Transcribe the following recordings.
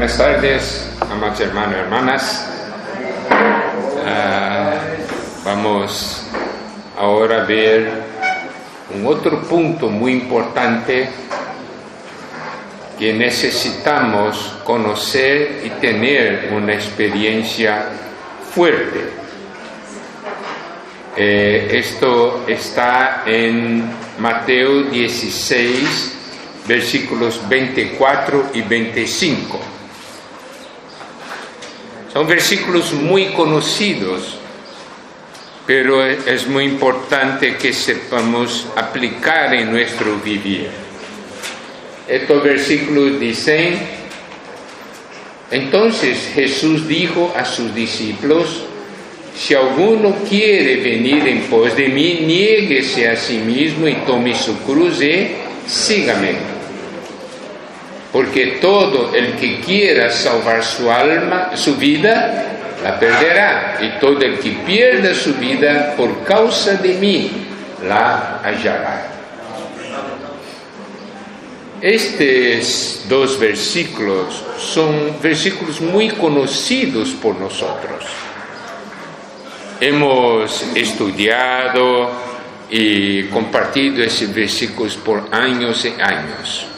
Buenas tardes, amados hermanos y hermanas. Vamos ahora a ver un otro punto muy importante que necesitamos conocer y tener una experiencia fuerte. Esto está en Mateo 16, versículos 24 y 25. Son versículos muy conocidos, pero es muy importante que sepamos aplicar en nuestro vivir. Estos versículos dicen: entonces Jesús dijo a sus discípulos: si alguno quiere venir en pos de mí, niéguese a sí mismo y tome su cruz y sígame. Porque todo el que quiera salvar su alma, su vida, la perderá. Y todo el que pierda su vida por causa de mí, la hallará. Estos dos versículos son versículos muy conocidos por nosotros. Hemos estudiado y compartido esos versículos por años y años.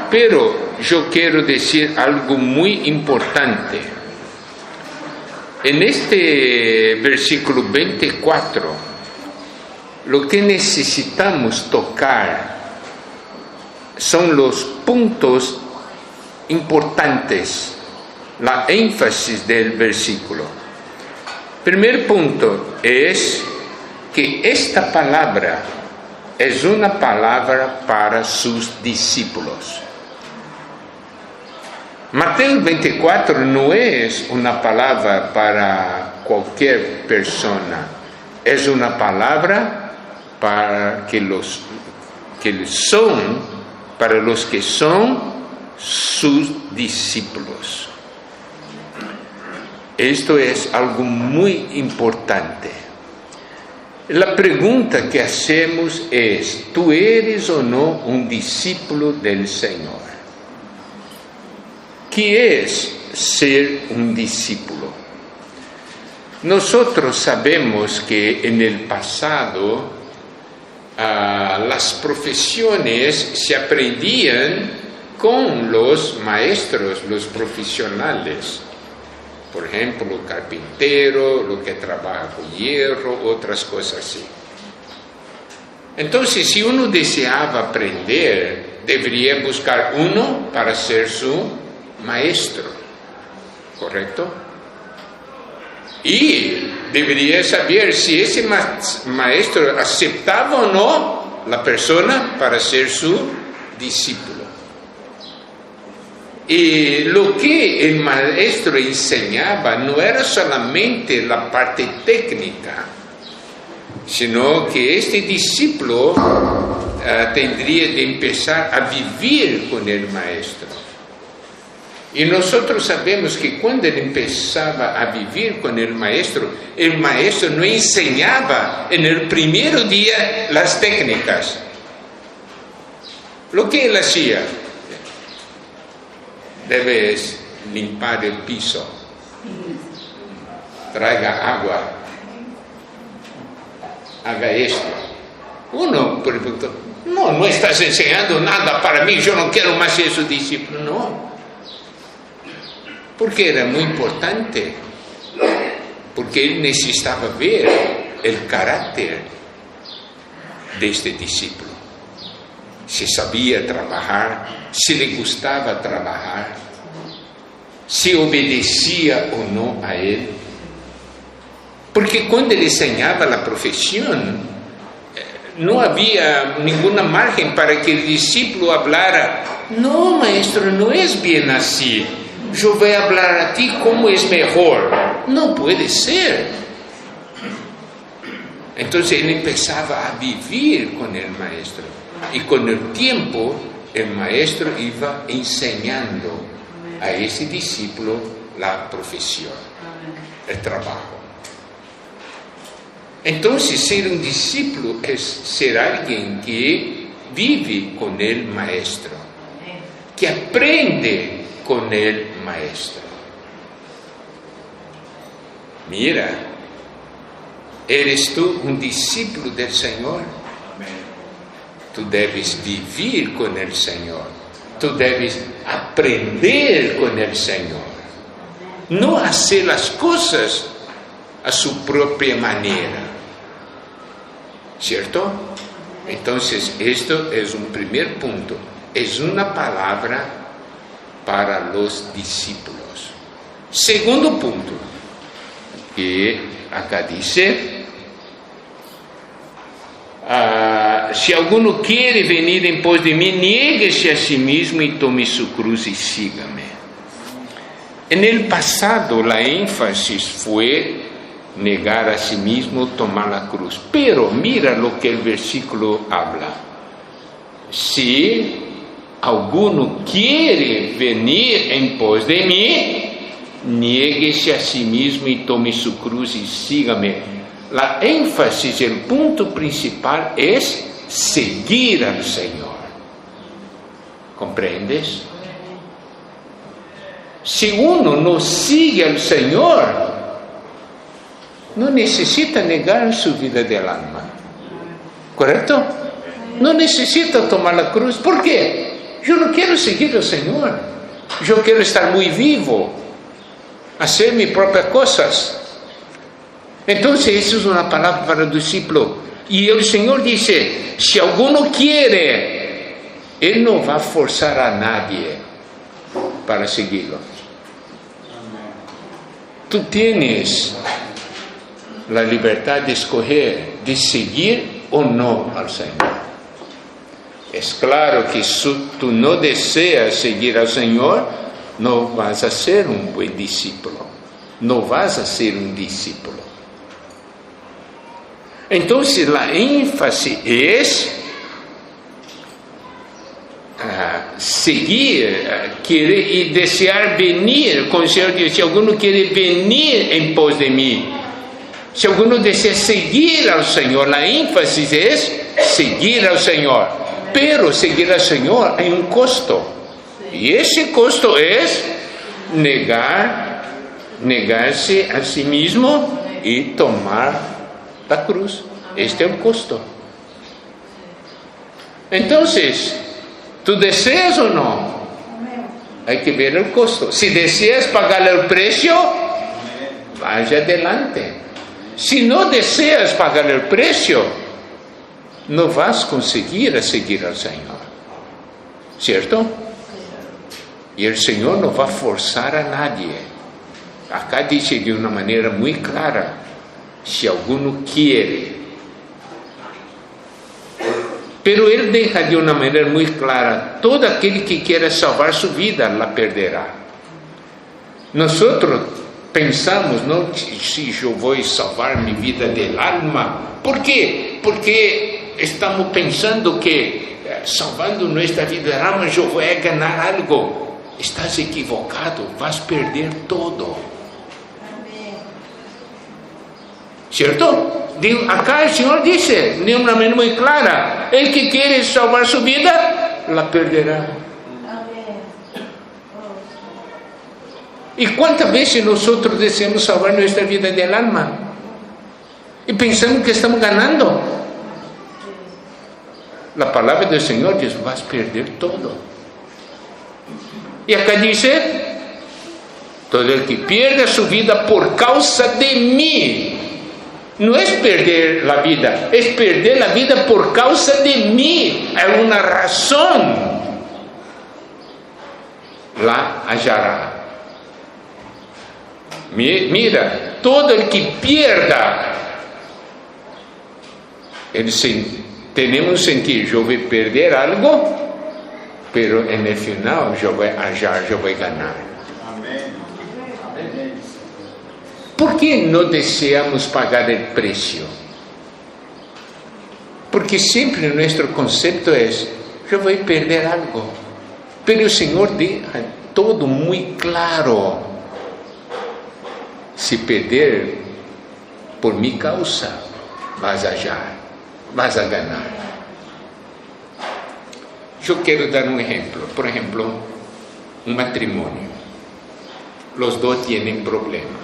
Pero yo quiero decir algo muy importante. En este versículo 24, lo que necesitamos tocar son los puntos importantes, la énfasis del versículo. Primer punto es que esta palabra es una palabra para sus discípulos. Mateo 24 no es una palabra para cualquier persona, es una palabra para los que son sus discípulos. Esto es algo muy importante. La pregunta que hacemos es: ¿tú eres o no un discípulo del Señor? ¿Qué es ser un discípulo? Nosotros sabemos que en el pasado las profesiones se aprendían con los maestros, los profesionales. Por ejemplo, carpintero, lo que trabaja con hierro, otras cosas así. Entonces, si uno deseaba aprender, debería buscar uno para ser su maestro, ¿correcto? Y debería saber si ese maestro aceptaba o no la persona para ser su discípulo. Y lo que el maestro enseñaba no era solamente la parte técnica, sino que este discípulo tendría de empezar a vivir con el maestro. Y nosotros sabemos que cuando él empezaba a vivir con el maestro no enseñaba en el primer día las técnicas. Lo que él hacía: debes limpar el piso, traiga agua, haga esto. Uno preguntó: no estás enseñando nada para mí, yo no quiero más ser su discípulo. No, porque era muy importante, porque él necesitaba ver el carácter de este discípulo. Si sabía trabajar, si le gustaba trabajar, si obedecía o no a él. Porque cuando él enseñaba la profesión, no había ninguna margen para que el discípulo hablara: no, maestro, no es bien así, yo voy a hablar a ti cómo es mejor. No puede ser. Entonces él empezaba a vivir con el maestro. Y con el tiempo, el maestro iba enseñando a ese discípulo la profesión, el trabajo. Entonces, ser un discípulo es ser alguien que vive con el maestro, que aprende con el Maestro. Mira, ¿eres tú un discípulo del Señor? Tú debes vivir con el Señor. Tú debes aprender con el Señor. No hacer las cosas a su propia manera. ¿Cierto? Entonces, esto es un primer punto. Es una palabra para los discípulos. Segundo punto, que acá dice: si alguno quiere venir en pos de mí, niéguese a sí mismo y tome su cruz y sígame. En el pasado la énfasis fue negar a sí mismo, tomar la cruz. Pero mira lo que el versículo habla. Si alguno quiere venir en pos de mí, niéguese a sí mismo y tome su cruz y sígame. La énfasis, el punto principal es seguir al Señor. ¿Comprendes? Si uno no sigue al Señor, no necesita negar su vida del alma. ¿Correcto? No necesita tomar la cruz. ¿Por qué? Yo no quiero seguir al Señor. Yo quiero estar muy vivo, hacer mis propias cosas. Entonces, eso es una palabra para el discípulo. Y el Señor dice: si alguno quiere, Él no va a forzar a nadie para seguirlo. Tú tienes la libertad de escoger, de seguir o no al Señor. Es claro que si tú no deseas seguir al Señor, no vas a ser un buen discípulo. No vas a ser un discípulo. Entonces la énfasis es seguir, querer y desear venir. Con el Señor dice: si alguno quiere venir en pos de mí, si alguno desea seguir al Señor, la énfasis es seguir al Señor. Pero seguir al Señor hay un costo. Y ese costo es negarse a sí mismo y tomar la cruz. Este es el costo. Entonces, ¿tú deseas o no? Hay que ver el costo. Si deseas pagar el precio, vaya adelante. Si no deseas pagar el precio, no vas a conseguir seguir al Señor. ¿Cierto? Y el Señor no va a forzar a nadie. Acá dice de una manera muy clara: si alguno quiere. Pero Él deja de una manera muy clara: todo aquel que quiera salvar su vida la perderá. Nosotros pensamos, ¿no? Si yo voy a salvar mi vida del alma. ¿Por qué? Porque estamos pensando que salvando nuestra vida del alma yo voy a ganar algo. Estás equivocado, vas a perder todo. ¿Cierto? Acá el Señor dice de una manera muy clara: el que quiere salvar su vida, la perderá. ¿Y cuántas veces nosotros deseamos salvar nuestra vida del alma? Y pensamos que estamos ganando. La palabra del Señor dice: vas a perder todo. Y acá dice: todo el que pierda su vida por causa de mí. No es perder la vida, es perder la vida por causa de mí. Hay una razón. La hallará. Mira, todo el que pierda, tenemos un sentido: yo voy a perder algo, pero en el final yo voy a hallar, yo voy a ganar. ¿Por qué no deseamos pagar el precio? Porque siempre nuestro concepto es: yo voy a perder algo. Pero el Señor deja todo muy claro: si perder por mi causa, vas a hallar, vas a ganar. Yo quiero dar un ejemplo. Por ejemplo, un matrimonio. Los dos tienen problema.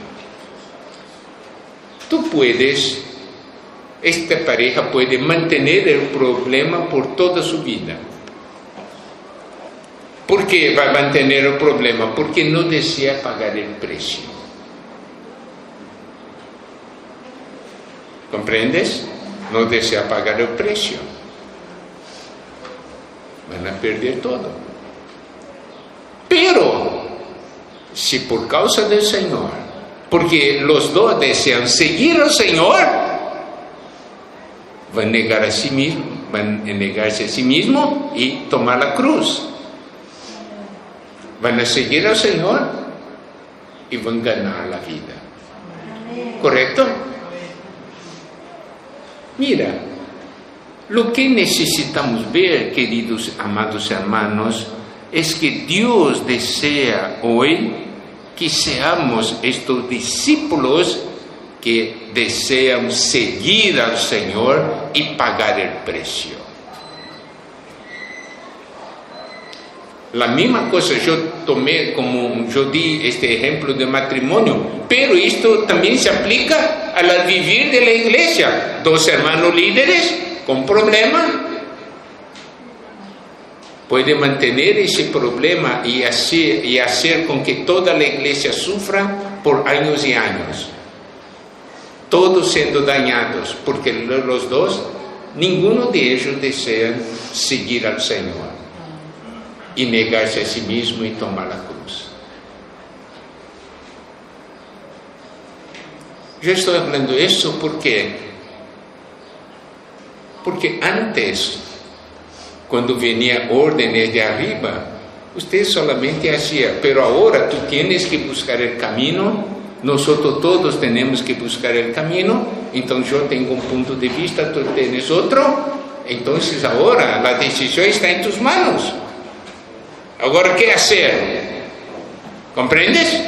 Esta pareja puede mantener el problema por toda su vida. ¿Por qué va a mantener el problema? Porque no desea pagar el precio. ¿Comprendes? No desea pagar el precio. Van a perder todo. Pero, si por causa del Señor, porque los dos desean seguir al Señor, van a negarse a sí mismo y tomar la cruz. Van a seguir al Señor y van a ganar la vida. ¿Correcto? Mira, lo que necesitamos ver, queridos amados hermanos, es que Dios desea hoy que seamos estos discípulos que desean seguir al Señor y pagar el precio. La misma cosa yo di este ejemplo de matrimonio, pero esto también se aplica al vivir de la iglesia. Dos hermanos líderes con problema, puede mantener ese problema y hacer con que toda la iglesia sufra por años y años, todos siendo dañados, porque los dos, ninguno de ellos desea seguir al Señor y negarse a sí mismo y tomar la cruz. Yo estoy hablando de eso porque antes, cuando venía órdenes de arriba, usted solamente hacía, pero ahora tú tienes que buscar el camino, nosotros todos tenemos que buscar el camino, entonces yo tengo un punto de vista, tú tienes otro, entonces ahora la decisión está en tus manos. Ahora, ¿qué hacer? ¿Comprendes?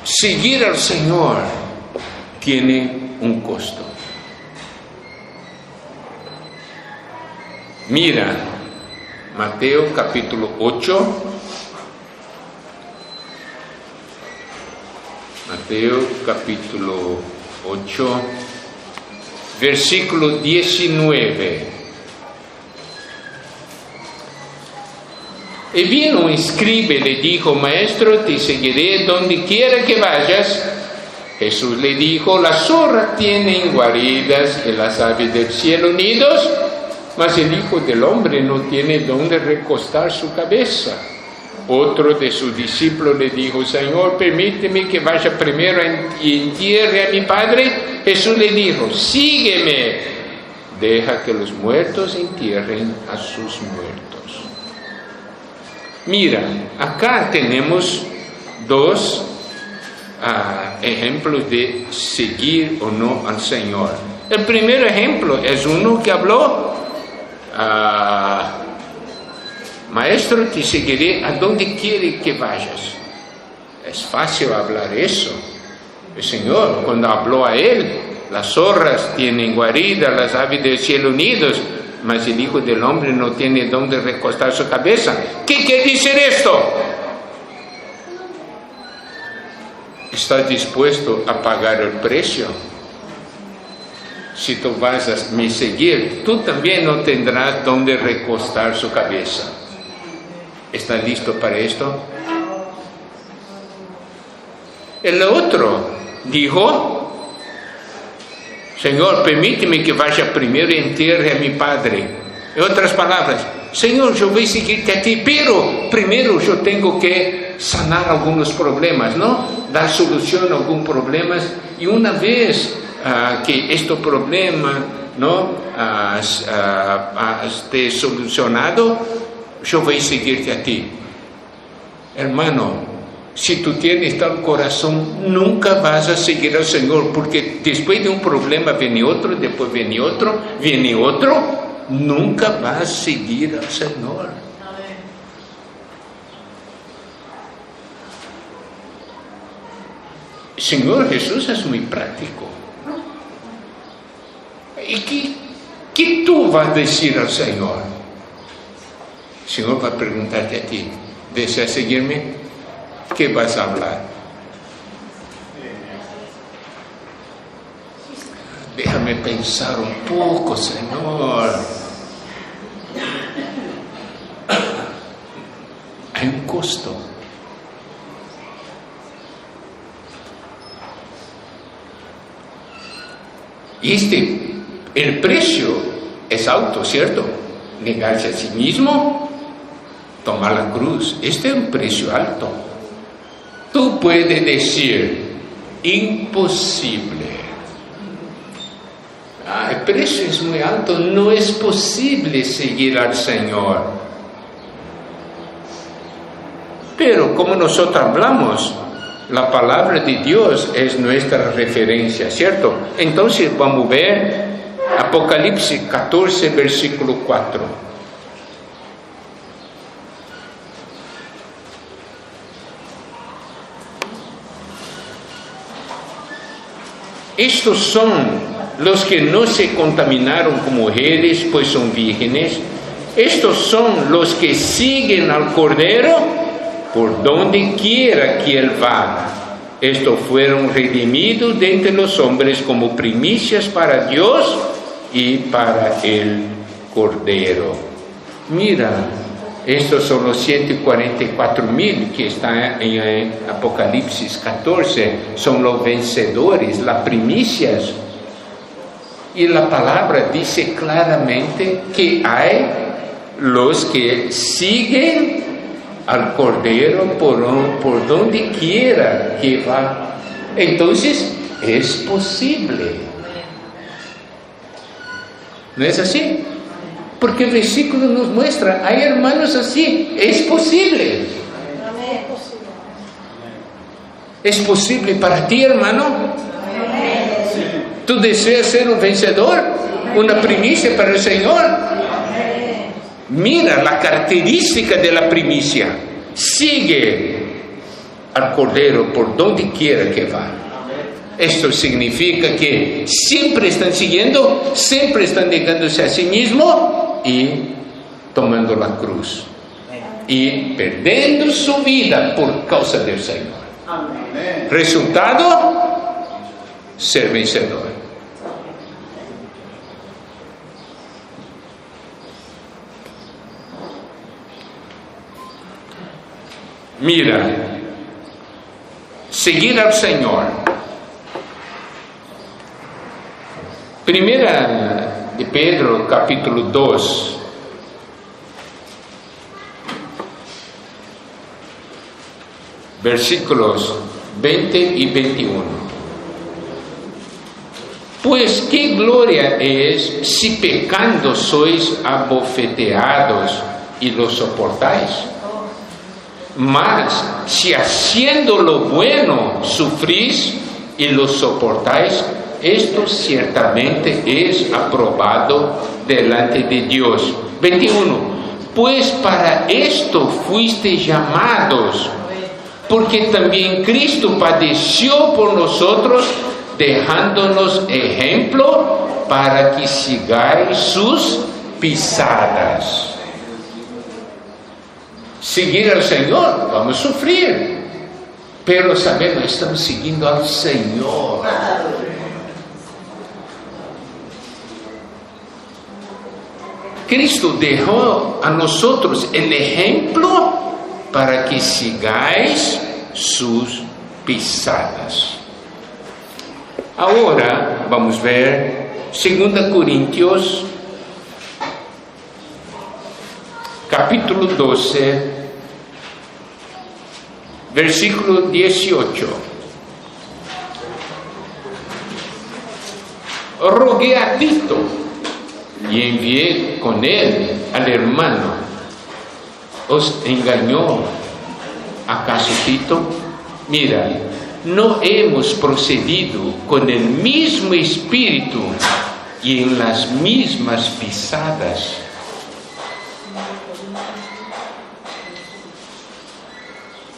Seguir al Señor tiene un costo. Mira, Mateo capítulo 8. Mateo capítulo 8. Versículo 19. Y vino un escriba y le dijo: Maestro, te seguiré donde quiera que vayas. Jesús le dijo: las zorras tienen guaridas y las aves del cielo nidos, mas el Hijo del Hombre no tiene donde recostar su cabeza. Otro de sus discípulos le dijo: Señor, permíteme que vaya primero y entierre a mi Padre. Jesús le dijo: sígueme, deja que los muertos entierren a sus muertos. Mira, acá tenemos dos ejemplos de seguir o no al Señor. El primer ejemplo es uno que habló: Maestro, te seguiré a donde quiere que vayas. Es fácil hablar eso. El Señor, cuando habló a él, las zorras tienen guarida, las aves del cielo nidos, mas el Hijo del Hombre no tiene donde recostar su cabeza. ¿Qué quiere decir esto? ¿Estás dispuesto a pagar el precio? Si tú vas a me seguir, tú también no tendrás donde recostar su cabeza. ¿Estás listo para esto? El otro dijo: Señor, permíteme que vaya primero y entierre a mi Padre. En otras palabras, Señor, yo voy a seguirte a ti, pero primero yo tengo que sanar algunos problemas, ¿no? Dar solución a algunos problemas, y una vez que este problema, ¿no?, esté solucionado, yo voy a seguirte a ti. Hermano, si tú tienes tal corazón, nunca vas a seguir al Señor, porque después de un problema viene otro, después viene otro, nunca vas a seguir al Señor. El Señor Jesús es muy práctico. Y que ¿qué tú vas a decir al Señor? El Señor va a preguntarte a ti, ¿deseas seguirme? ¿Qué vas a hablar? Déjame pensar un poco, Señor. Hay un costo. Y el precio es alto, ¿cierto? Negarse a sí mismo, tomar la cruz. Este es un precio alto. Tú puedes decir, imposible. El precio es muy alto, no es posible seguir al Señor. Pero como nosotros hablamos, la palabra de Dios es nuestra referencia, ¿cierto? Entonces vamos a ver Apocalipsis 14, versículo 4. Estos son los que no se contaminaron con mujeres, pues son vírgenes. Estos son los que siguen al Cordero por donde quiera que Él va. Estos fueron redimidos de entre los hombres como primicias para Dios y para el Cordero. Mira, estos son los 144,000 que están en Apocalipsis 14. Son los vencedores, las primicias. Y la palabra dice claramente que hay los que siguen al Cordero por donde quiera que va. Entonces, es posible. ¿No es así? Porque el versículo nos muestra, hay hermanos así, es posible. ¿Es posible para ti, hermano? ¿Tú deseas ser un vencedor? ¿Una primicia para el Señor? Mira la característica de la primicia. Sigue al Cordero por donde quiera que va. Esto significa que siempre están siguiendo, siempre están negándose a sí mismo y tomando la cruz. Y perdiendo su vida por causa del Señor. Resultado, ser vencedor. Mira, seguir al Señor. Primera de Pedro, capítulo 2. Versículos 20 y 21. Pues qué gloria es si pecando sois abofeteados y lo soportáis. Mas si haciendo lo bueno sufrís y lo soportáis, esto ciertamente es aprobado delante de Dios. 21. Pues para esto fuisteis llamados, porque también Cristo padeció por nosotros, dejándonos ejemplo para que sigáis sus pisadas. Seguir al Señor, vamos a sufrir, pero sabemos, estamos siguiendo al Señor. Cristo dejó a nosotros el ejemplo para que sigáis sus pisadas. Ahora vamos a ver 2 Corintios capítulo 12, versículo 18. Rogué a Tito y envié con él al hermano. ¿Os engañó acaso Tito? Mira, no hemos procedido con el mismo espíritu y en las mismas pisadas.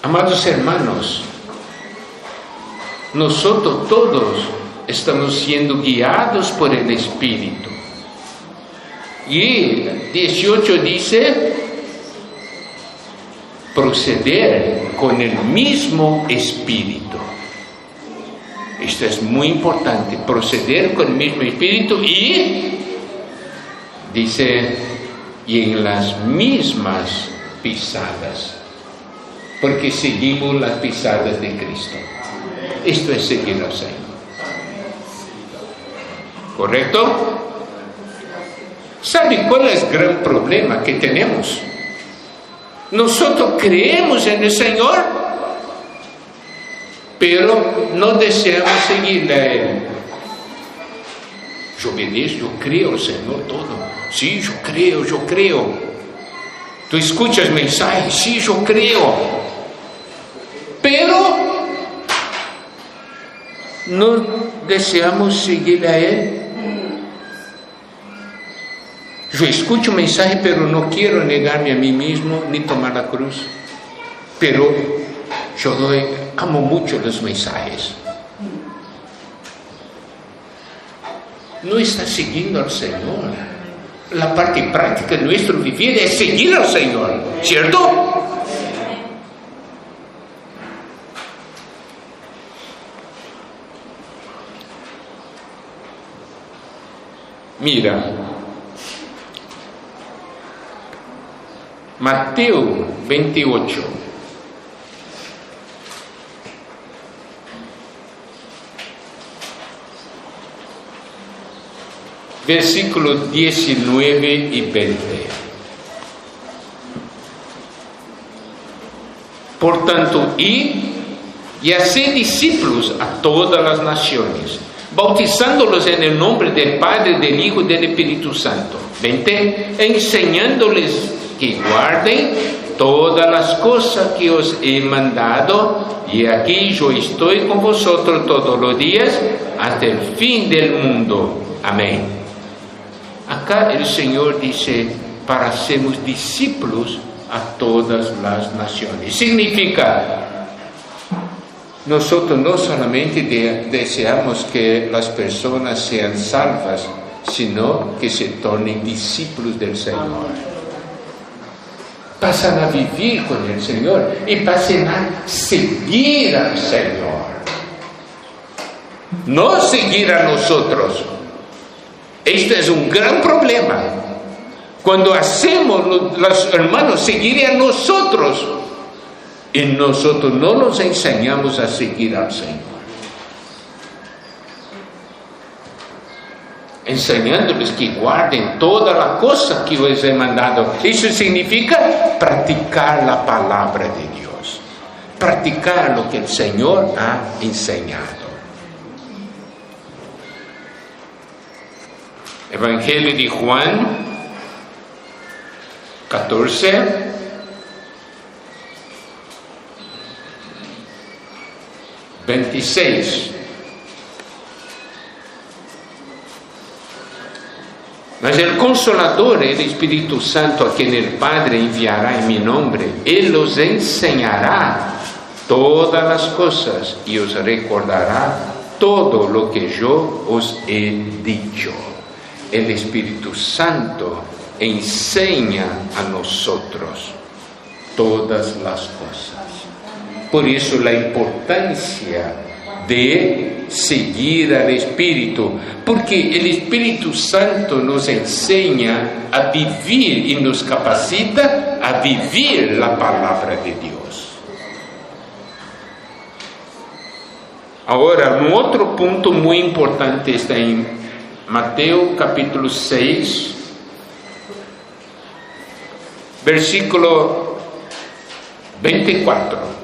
Amados hermanos, nosotros todos estamos siendo guiados por el Espíritu. Y 18 dice, proceder con el mismo espíritu. Esto es muy importante, proceder con el mismo espíritu y, dice, y en las mismas pisadas, porque seguimos las pisadas de Cristo. Esto es seguir al Señor. ¿Correcto? ¿Sabe cuál es el gran problema que tenemos? Nosotros creemos en el Señor, pero no deseamos seguirle a Él. Yo obedezco, yo creo al Señor todo. Sí, yo creo. Tú escuchas mensajes, sí, yo creo. Pero no deseamos seguirle a Él. Yo escucho mensaje, pero no quiero negarme a mí mismo ni tomar la cruz. Pero yo amo mucho los mensajes. No está siguiendo al Señor. La parte práctica de nuestro vivir es seguir al Señor, ¿cierto? Mira, Mateo 28. Versículos 19 y 20. Por tanto, id y haced discípulos a todas las naciones, bautizándolos en el nombre del Padre, del Hijo y del Espíritu Santo. 20. Enseñándoles que guarden todas las cosas que os he mandado, y aquí yo estoy con vosotros todos los días hasta el fin del mundo. Amén. Acá el Señor dice, para sermos discípulos a todas las naciones. Significa, nosotros no solamente deseamos que las personas sean salvas, sino que se tornen discípulos del Señor. Pasan a vivir con el Señor y pasen a seguir al Señor. No seguir a nosotros. Esto es un gran problema. Cuando hacemos los hermanos seguir a nosotros, y nosotros no nos enseñamos a seguir al Señor. Enseñándoles que guarden toda la cosa que os he mandado. Eso significa practicar la palabra de Dios. Practicar lo que el Señor ha enseñado. Evangelio de Juan 14, (26). Mas el Consolador, el Espíritu Santo, a quien el Padre enviará en mi nombre, Él os enseñará todas las cosas y os recordará todo lo que yo os he dicho. El Espíritu Santo enseña a nosotros todas las cosas. Por eso la importancia de seguir al Espíritu, porque el Espíritu Santo nos enseña a vivir y nos capacita a vivir la palabra de Dios. Ahora, un otro punto muy importante está en Mateo capítulo 6, versículo 24.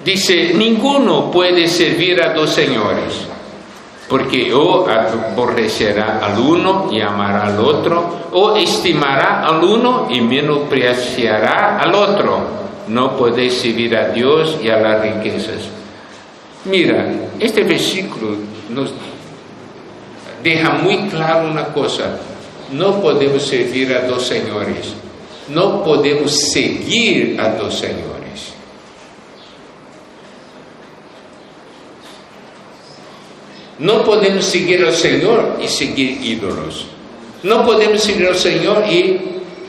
Dice, ninguno puede servir a dos señores, porque o aborrecerá al uno y amará al otro, o estimará al uno y menospreciará al otro. No podéis servir a Dios y a las riquezas. Mira, este versículo nos deja muy claro una cosa. No podemos servir a dos señores. No podemos seguir a dos señores. No podemos seguir al Señor y seguir ídolos. No podemos seguir al Señor y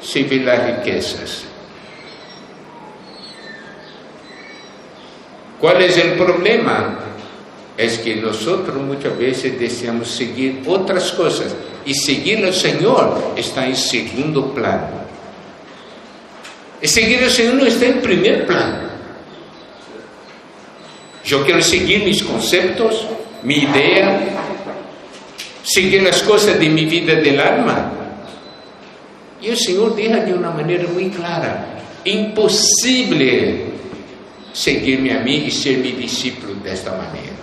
seguir las riquezas. ¿Cuál es el problema? Es que nosotros muchas veces deseamos seguir otras cosas y seguir al Señor está en segundo plano. Y seguir al Señor no está en primer plano. Yo quiero seguir mis conceptos, mi idea, seguir las cosas de mi vida del alma. Y el Señor deja de una manera muy clara: imposible seguirme a mí y ser mi discípulo de esta manera.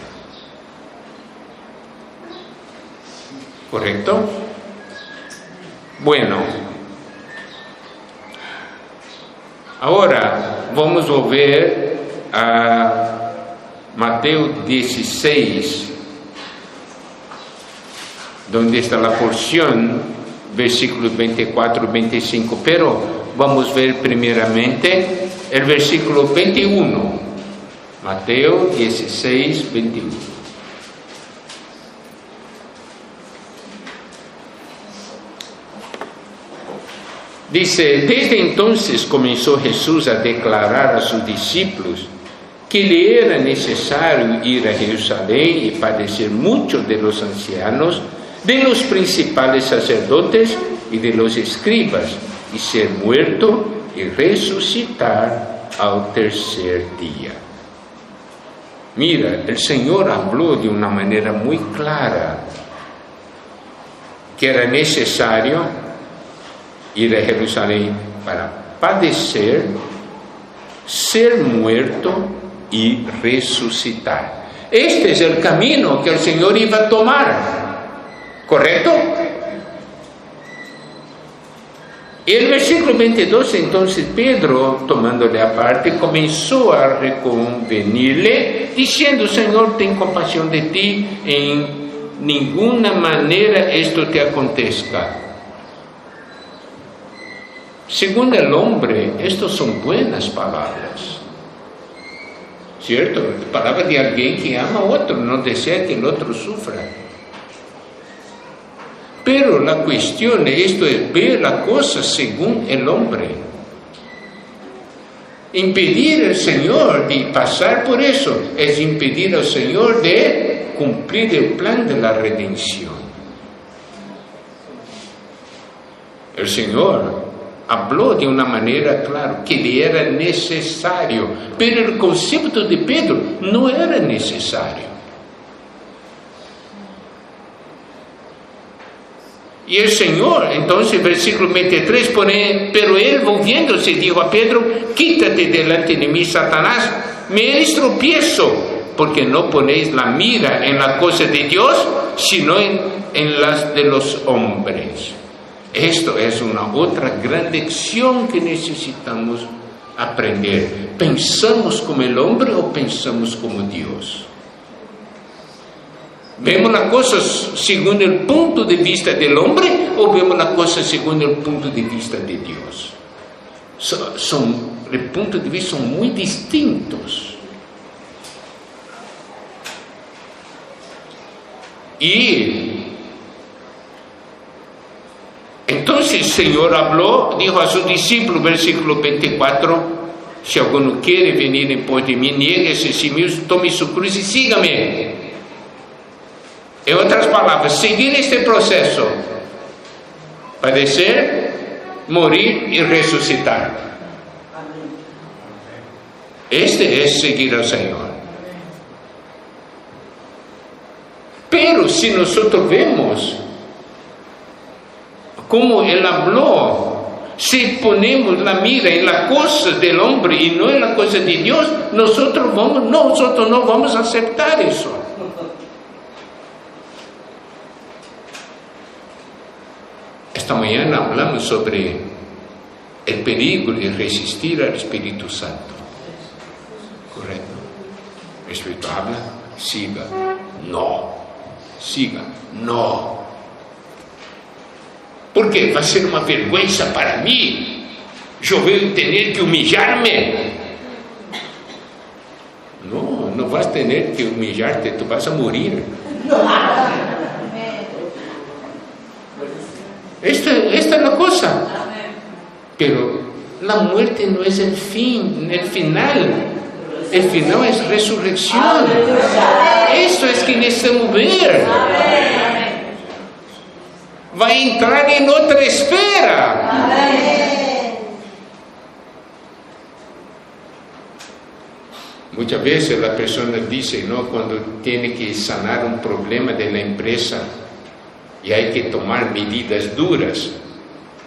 ¿Correcto? Bueno, ahora vamos a volver a Mateo 16, donde está la porción, versículos 24 y 25, pero vamos a ver primeramente el versículo 21, Mateo 16, 21. Dice: desde entonces comenzó Jesús a declarar a sus discípulos que le era necesario ir a Jerusalén y padecer mucho de los ancianos, de los principales sacerdotes y de los escribas, y ser muerto y resucitar al tercer día. Mira, el Señor habló de una manera muy clara que era necesario ir a Jerusalén para padecer, ser muerto y resucitar. Este es el camino que el Señor iba a tomar, ¿correcto? Y el versículo 22, entonces Pedro, tomándole aparte, comenzó a reconvenirle, diciendo: Señor, ten compasión de ti, en ninguna manera esto te acontezca. Según el hombre, estas son buenas palabras, ¿cierto? Palabras de alguien que ama a otro, no desea que el otro sufra. Pero la cuestión de esto es ver la cosa según el hombre. Impedir al Señor de pasar por eso es impedir al Señor de cumplir el plan de la redención. El Señor habló de una manera clara que le era necesario, pero el concepto de Pedro no era necesario. Y el Señor, entonces, versículo 23 pone: pero él, volviéndose, dijo a Pedro: quítate delante de mí, Satanás, me eres tropiezo, porque no ponéis la mira en la cosa de Dios, sino en las de los hombres. Esto es una otra gran lección que necesitamos aprender. ¿Pensamos como el hombre o pensamos como Dios? ¿Vemos las cosas según el punto de vista del hombre o vemos las cosas según el punto de vista de Dios? El punto de vista son muy distintos. Y entonces el Señor habló, dijo a sus discípulos, versículo 24: si alguno quiere venir en pos de mí, niéguese a sí mismo, tome su cruz y sígame. En otras palabras, seguir este proceso: padecer, morir y resucitar. Este es seguir al Señor. Pero si nosotros vemos como Él habló, si ponemos la mira en las cosas del hombre y no en las cosas de Dios, nosotros no vamos a aceptar eso. Esta mañana hablamos sobre el peligro de resistir al Espíritu Santo. ¿Correcto? El Espíritu habla, siga, no. Siga, no. Porque va a ser una vergüenza para mí. Yo voy a tener que humillarme. No vas a tener que humillarte, tú vas a morir. Esta es la cosa. Pero la muerte no es el fin, el final. El final es resurrección. Eso es que necesitamos ver. Va a entrar en otra esfera. Muchas veces la persona dice, ¿no? Cuando tiene que sanar un problema de la empresa y hay que tomar medidas duras.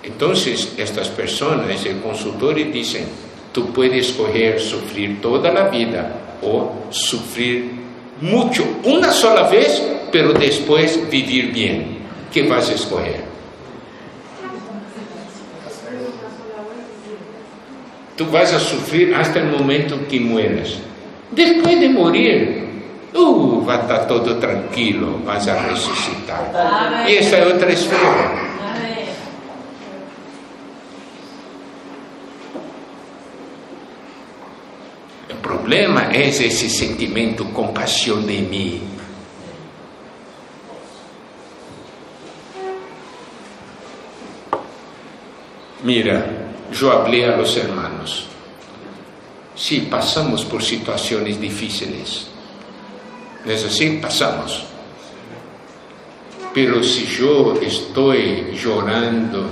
Entonces, estas personas, el consultor, dicen, tú puedes escoger sufrir toda la vida o sufrir mucho, una sola vez, pero después vivir bien. ¿Qué vas a escoger? Tú vas a sufrir hasta el momento que mueras. Después de morir, va a estar todo tranquilo, vas a resucitar. Y esa es otra esfera. El problema es ese sentimiento, compasión de mí. Mira, yo hablé a los hermanos. Sí, pasamos por situaciones difíciles. ¿No es así? Pasamos. Pero si yo estoy llorando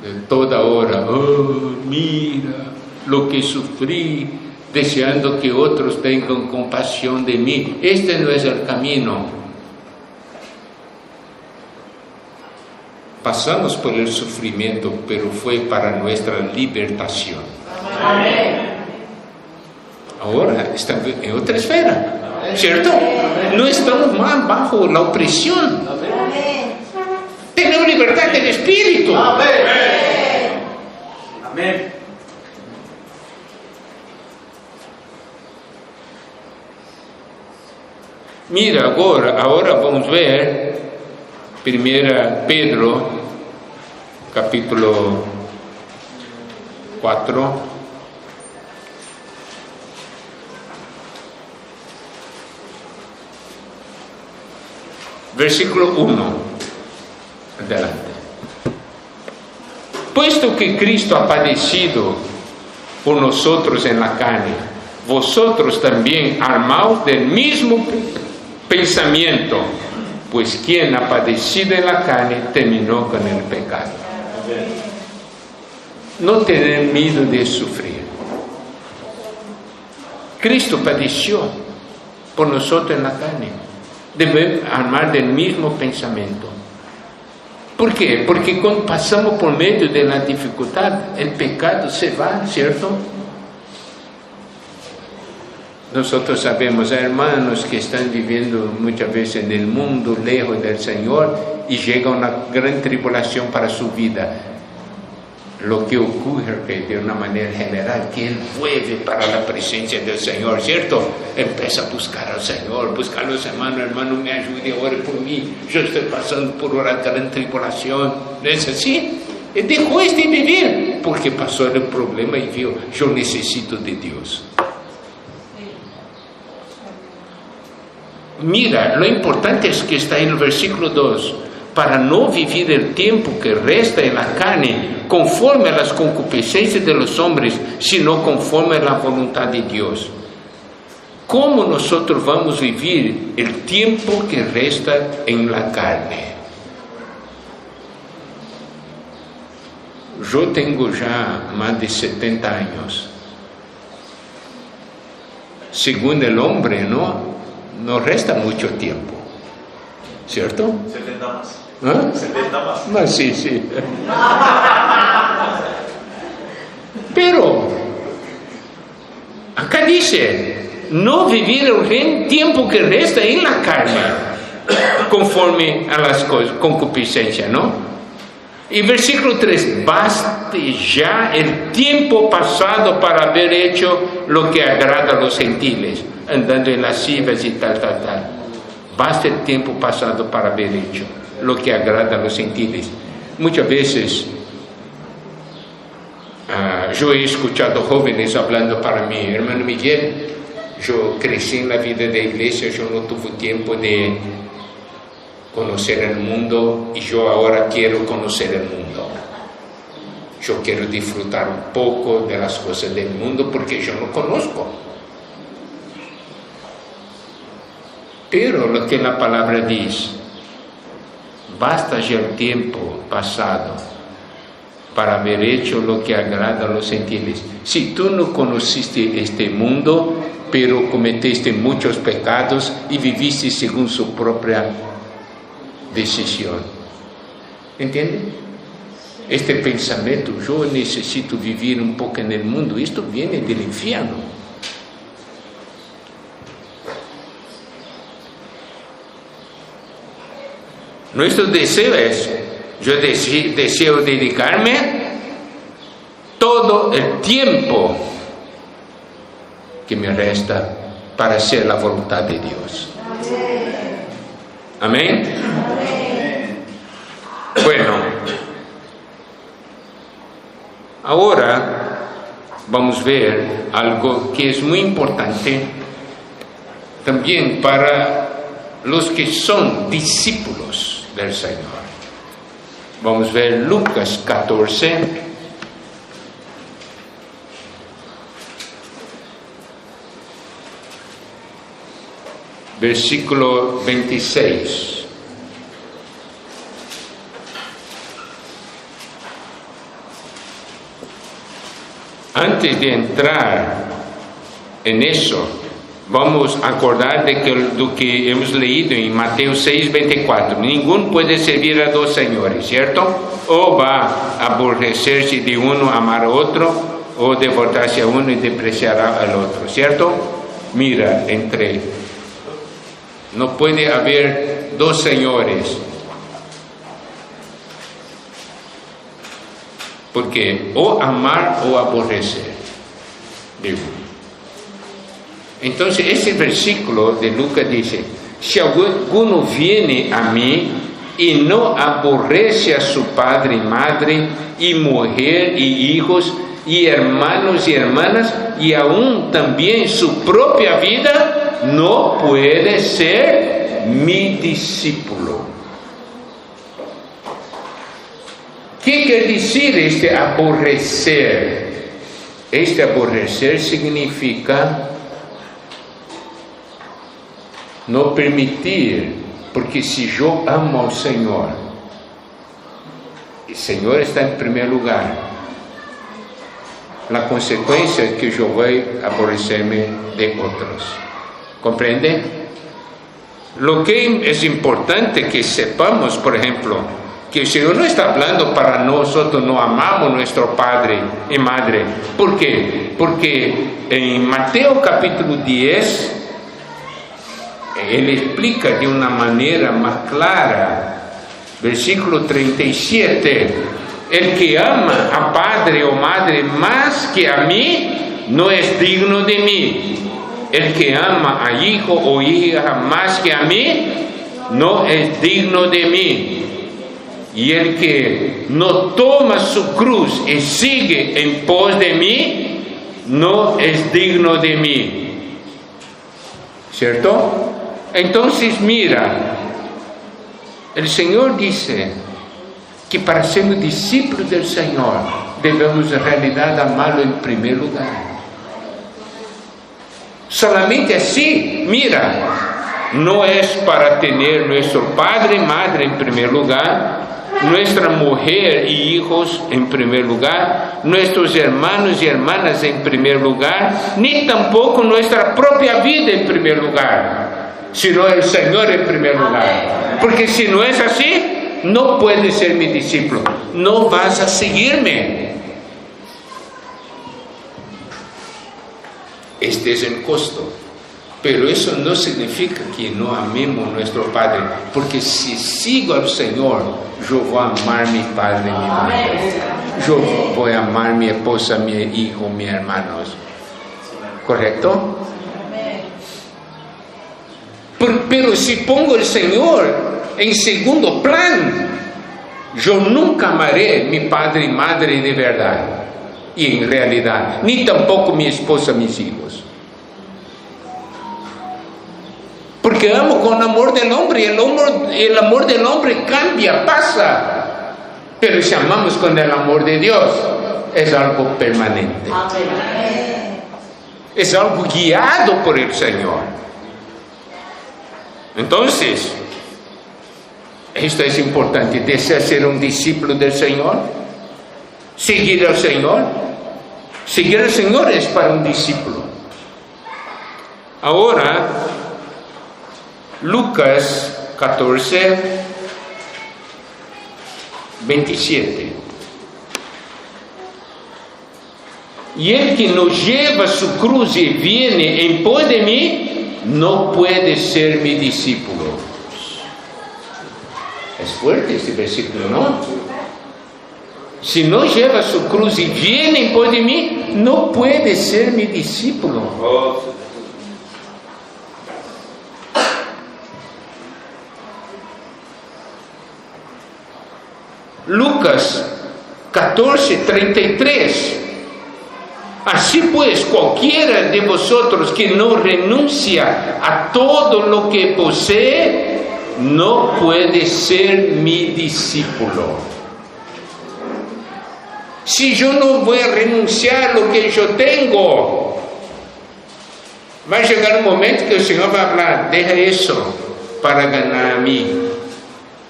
de toda hora, mira lo que sufrí, deseando que otros tengan compasión de mí, este no es el camino. Pasamos por el sufrimiento, pero fue para nuestra libertación. Amén. Ahora estamos en otra esfera, ¿cierto? No estamos más bajo la opresión. Tenemos libertad del espíritu. Amén. Amén. Mira, ahora vamos a ver 1 Pedro, capítulo 4. Versículo 1. Adelante. Puesto que Cristo ha padecido por nosotros en la carne, vosotros también armaos del mismo pensamiento, pues quien ha padecido en la carne terminó con el pecado. No tener miedo de sufrir. Cristo padeció por nosotros en la carne. Debemos armar del mismo pensamiento. ¿Por qué? Porque cuando pasamos por medio de la dificultad, el pecado se va, ¿cierto? Nosotros sabemos, hay hermanos que están viviendo muchas veces en el mundo, lejos del Señor, y llega una gran tribulación para su vida. Lo que ocurre de una manera general, que él vuelve para la presencia del Señor, ¿cierto? Empieza a buscar al Señor, buscar a los hermanos, hermano, me ayude, ore por mí, yo estoy pasando por una gran tribulación. ¿No es así? Él dejó de vivir, porque pasó el problema y vio, yo necesito de Dios. Mira, lo importante es que está en el versículo 2, para no vivir el tiempo que resta en la carne conforme a las concupiscencias de los hombres, sino conforme a la voluntad de Dios. ¿Cómo nosotros vamos a vivir el tiempo que resta en la carne? Yo tengo ya más de 70 años. Según el hombre, no resta mucho tiempo, ¿cierto? 70 más. ¿Ah? 70 más. No, sí. Pero acá dice, no vivir el tiempo que resta en la carne, conforme a las concupiscencias, ¿no? Y versículo 3, baste ya el tiempo pasado para haber hecho lo que agrada a los gentiles, andando en lascivas y tal. Basta el tiempo pasado para haber hecho lo que agrada a los gentiles. Muchas veces yo he escuchado jóvenes hablando para mí, hermano Miguel, yo crecí en la vida de iglesia, yo no tuve tiempo de conocer el mundo y yo ahora quiero conocer el mundo. Yo quiero disfrutar un poco de las cosas del mundo porque yo no conozco. Pero lo que la palabra dice, basta ya el tiempo pasado para haber hecho lo que agrada a los gentiles. Si tú no conociste este mundo, pero cometiste muchos pecados y viviste según su propia decisión. ¿Entiende? Este pensamiento, yo necesito vivir un poco en el mundo, esto viene del infierno. Nuestro deseo es, yo deseo dedicarme todo el tiempo que me resta para hacer la voluntad de Dios. Amén. Bueno, ahora vamos a ver algo que es muy importante también para los que son discípulos del Señor. Vamos a ver Lucas 14. Versículo 26. Antes de entrar en eso, vamos a acordar de lo que hemos leído en Mateo 6:24. Ninguno puede servir a dos señores, ¿cierto? O va a aborrecerse de uno, amar a otro, o devotarse a uno y despreciar al otro, ¿cierto? Mira, no puede haber dos señores, porque o amar o aborrecer de uno. Entonces ese versículo de Lucas dice, si alguno viene a mí y no aborrece a su padre y madre y mujer y hijos y hermanos y hermanas y aún también su propia vida, no puede ser mi discípulo. ¿Qué quiere decir este aborrecer? Este aborrecer significa no permitir, porque si yo amo al Señor, el Señor está en primer lugar, la consecuencia es que yo voy a aborrecerme de otros. ¿Comprende? Lo que es importante que sepamos, por ejemplo, que el Señor no está hablando para nosotros no amamos a nuestro padre y madre. ¿Por qué? Porque en Mateo capítulo 10, Él explica de una manera más clara, versículo 37, el que ama a padre o madre más que a mí, no es digno de mí. El que ama a hijo o hija más que a mí, no es digno de mí. Y el que no toma su cruz y sigue en pos de mí, no es digno de mí. ¿Cierto? Entonces mira, el Señor dice que para ser discípulos del Señor debemos en realidad amarlo en primer lugar. Solamente así, mira, no es para tener nuestro padre y madre en primer lugar, nuestra mujer y hijos en primer lugar, nuestros hermanos y hermanas en primer lugar, ni tampoco nuestra propia vida en primer lugar, sino el Señor en primer lugar. Porque si no es así, no puedes ser mi discípulo, no vas a seguirme. Este es el costo. Pero eso no significa que no amemos a nuestro Padre, porque si sigo al Señor, yo voy a amar a mi padre y mi madre. Yo voy a amar a mi esposa, mi hijo, mis hermanos. ¿Correcto? Pero si pongo al Señor en segundo plan, yo nunca amaré a mi padre y madre de verdad y en realidad, ni tampoco mi esposa, mis hijos. porque amo con amor del hombre, y el amor del hombre cambia, pasa. Pero si amamos con el amor de Dios, es algo permanente. Es algo guiado por el Señor. Entonces, esto es importante. ¿Desea ser un discípulo del Señor? ¿Seguir al Señor? Seguir al Señor es para un discípulo. Ahora, Lucas 14, 27. Y el que no lleva su cruz y viene en pos de mí, no puede ser mi discípulo. Es fuerte este versículo, ¿no? Si no lleva su cruz y viene en pos de mí, no puede ser mi discípulo. Lucas 14, 33. Así pues, cualquiera de vosotros que no renuncia a todo lo que posee, no puede ser mi discípulo. Si yo no voy a renunciar a lo que yo tengo, va a llegar un momento que el Señor va a hablar, deja eso para ganar a mí.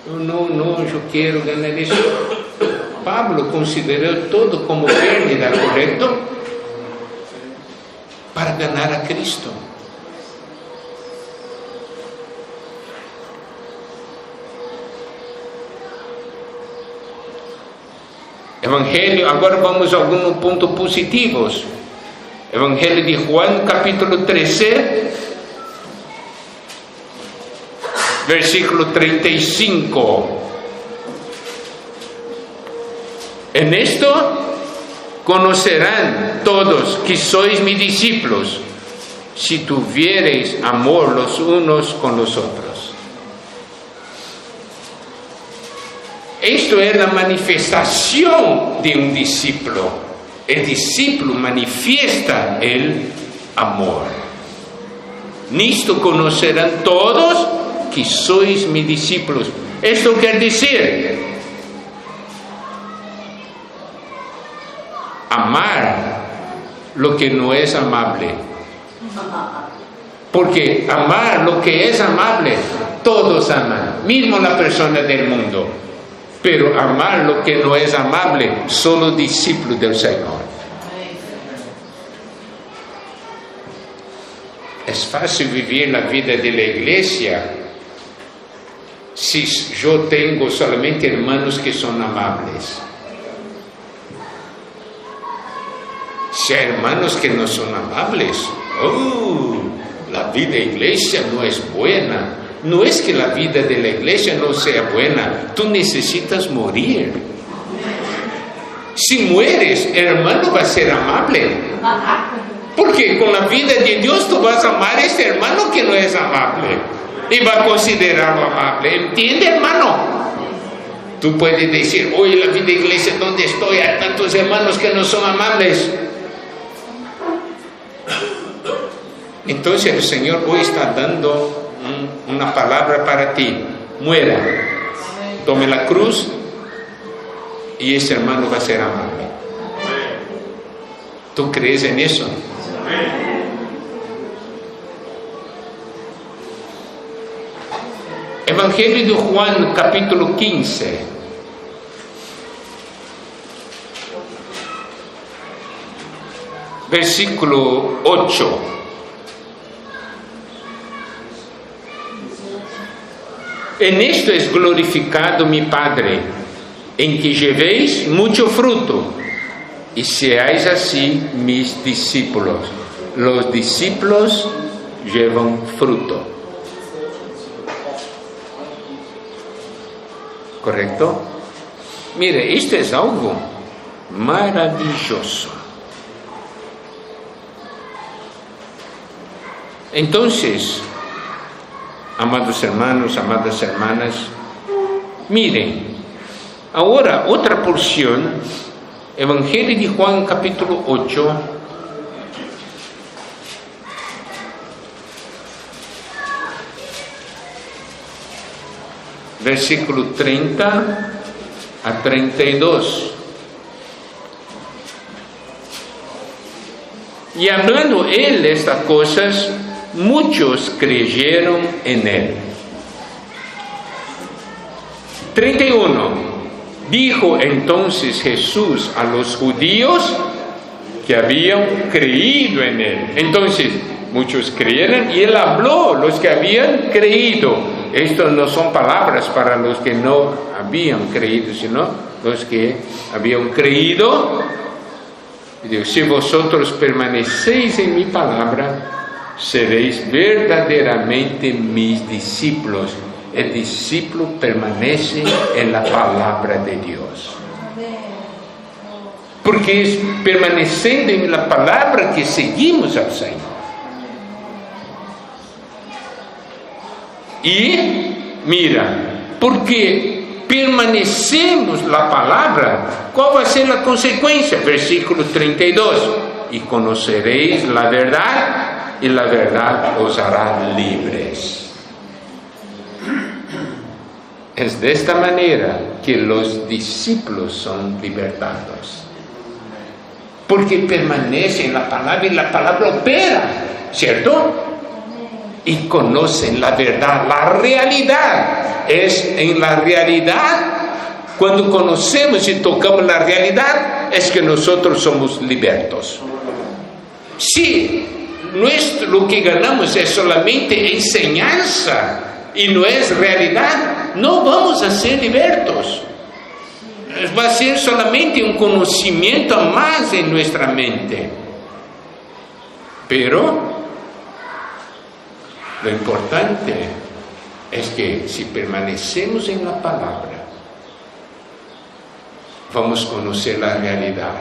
No, yo quiero ganar eso. Pablo consideró todo como pérdida, ¿correcto? Para ganar a Cristo. Evangelio, agora vamos a algunos puntos positivos. Evangelio de Juan, capítulo 13, versículo 35. En esto conocerán todos que sois mis discípulos, si tuviereis amor los unos con los otros. Esto es la manifestación de un discípulo. El discípulo manifiesta el amor. Nisto conocerán todos que sois mis discípulos. Esto quiere decir amar lo que no es amable. Porque amar lo que es amable, todos aman, mismo la persona del mundo. Pero amar lo que no es amable, solo discípulos del Señor. Es fácil vivir la vida de la iglesia si yo tengo solamente hermanos que son amables. Si hay hermanos que no son amables, la vida de iglesia no es buena. No es que la vida de la iglesia no sea buena, tú necesitas morir. Si mueres, el hermano va a ser amable. Porque con la vida de Dios tú vas a amar a este hermano que no es amable. Y va a considerarlo amable. ¿Entiende, hermano? Tú puedes decir, oye, la vida de iglesia donde estoy, hay tantos hermanos que no son amables. Entonces el Señor hoy está dando una palabra para ti. Muera, tome la cruz y ese hermano va a ser amable. ¿Tú crees en eso? Evangelio de Juan, capítulo 15. Versículo 8. En esto es glorificado mi Padre, en que llevéis mucho fruto y seáis así mis discípulos. Los discípulos llevan fruto. ¿Correcto? Mire, esto es algo maravilloso. Entonces, amados hermanos, amadas hermanas, miren, ahora otra porción, Evangelio de Juan capítulo 8, versículo 30 a 32. Y hablando él estas cosas, muchos creyeron en él. 31. Dijo entonces Jesús a los judíos que habían creído en él. Entonces, muchos creyeron y él habló, los que habían creído. Estas no son palabras para los que no habían creído, sino los que habían creído. Y digo, si vosotros permanecéis en mi palabra, seréis verdaderamente mis discípulos. El discípulo permanece en la palabra de Dios. Porque es permaneciendo en la palabra que seguimos al Señor. Y mira, porque permanecemos la palabra, ¿cuál va a ser la consecuencia? Versículo 32. Y conoceréis la verdad, y la verdad os hará libres. Es de esta manera que los discípulos son libertados. Porque permanecen en la palabra y la palabra opera, ¿cierto? Y conocen la verdad, la realidad. Es en la realidad, cuando conocemos y tocamos la realidad, es que nosotros somos libertos. Si lo que ganamos es solamente enseñanza y no es realidad, no vamos a ser libertos. Va a ser solamente un conocimiento más en nuestra mente. Pero lo importante es que si permanecemos en la palabra, vamos a conocer la realidad.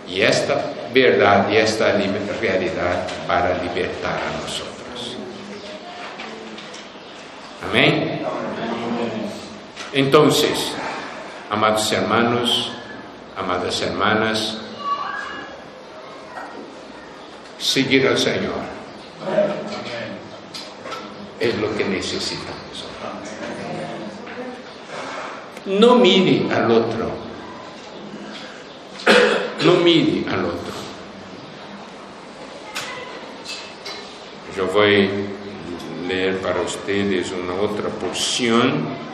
Y esta verdad y esta realidad para libertar a nosotros. Amén. Entonces, amados hermanos, amadas hermanas, seguir al Señor es lo que necesitamos. No mire al otro. No mire al otro. Yo voy a leer para ustedes una otra porción.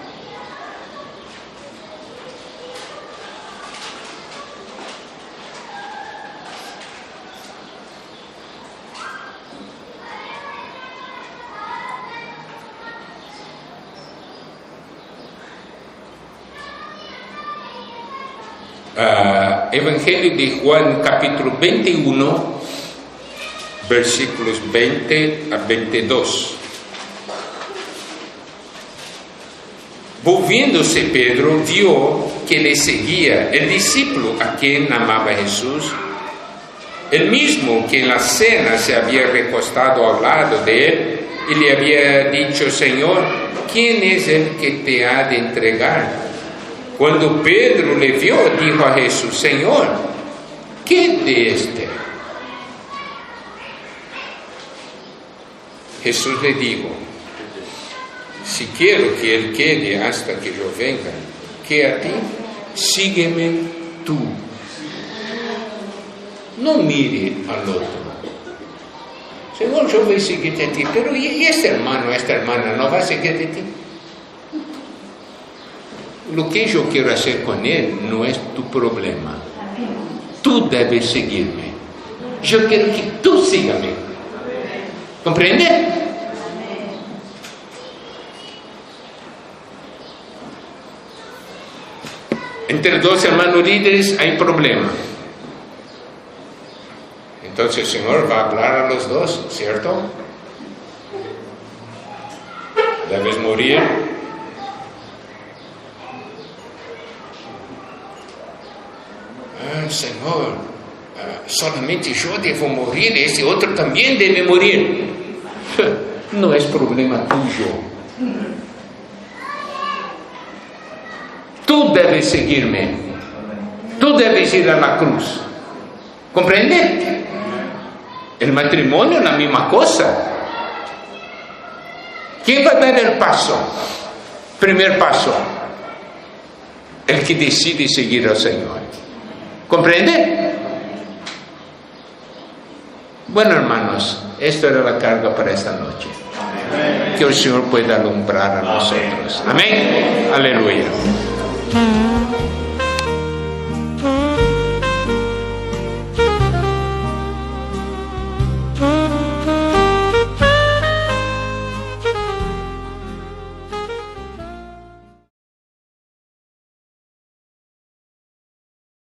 Evangelio de Juan, capítulo 21, versículos 20 a 22. Volviéndose Pedro, vio que le seguía el discípulo a quien amaba Jesús, el mismo que en la cena se había recostado al lado de él y le había dicho: Señor, ¿quién es el que te ha de entregar? Cuando Pedro le vio, dijo a Jesús: Señor, ¿qué de este? Jesús le dijo: si quiero que él quede hasta que yo venga, ¿qué a ti? Sígueme tú. No mire al otro. Señor, yo voy a seguirte a ti, pero ¿y este hermano, esta hermana no va a seguirte a ti? Lo que yo quiero hacer con él no es tu problema. Tú debes seguirme. Yo quiero que tú sígame. ¿Comprende? Entre dos hermanos líderes hay problema. Entonces el Señor va a hablar a los dos, ¿cierto? Debes morir. Señor, solamente yo debo morir, ese otro también debe morir. No es problema tuyo. Tú debes seguirme. Tú debes ir a la cruz. ¿Comprende? El matrimonio es la misma cosa. ¿Quién va a dar el paso? Primer paso. El que decide seguir al Señor. ¿Comprende? Bueno, hermanos, esto era la carga para esta noche. Que el Señor pueda alumbrar a nosotros. Amén. Aleluya.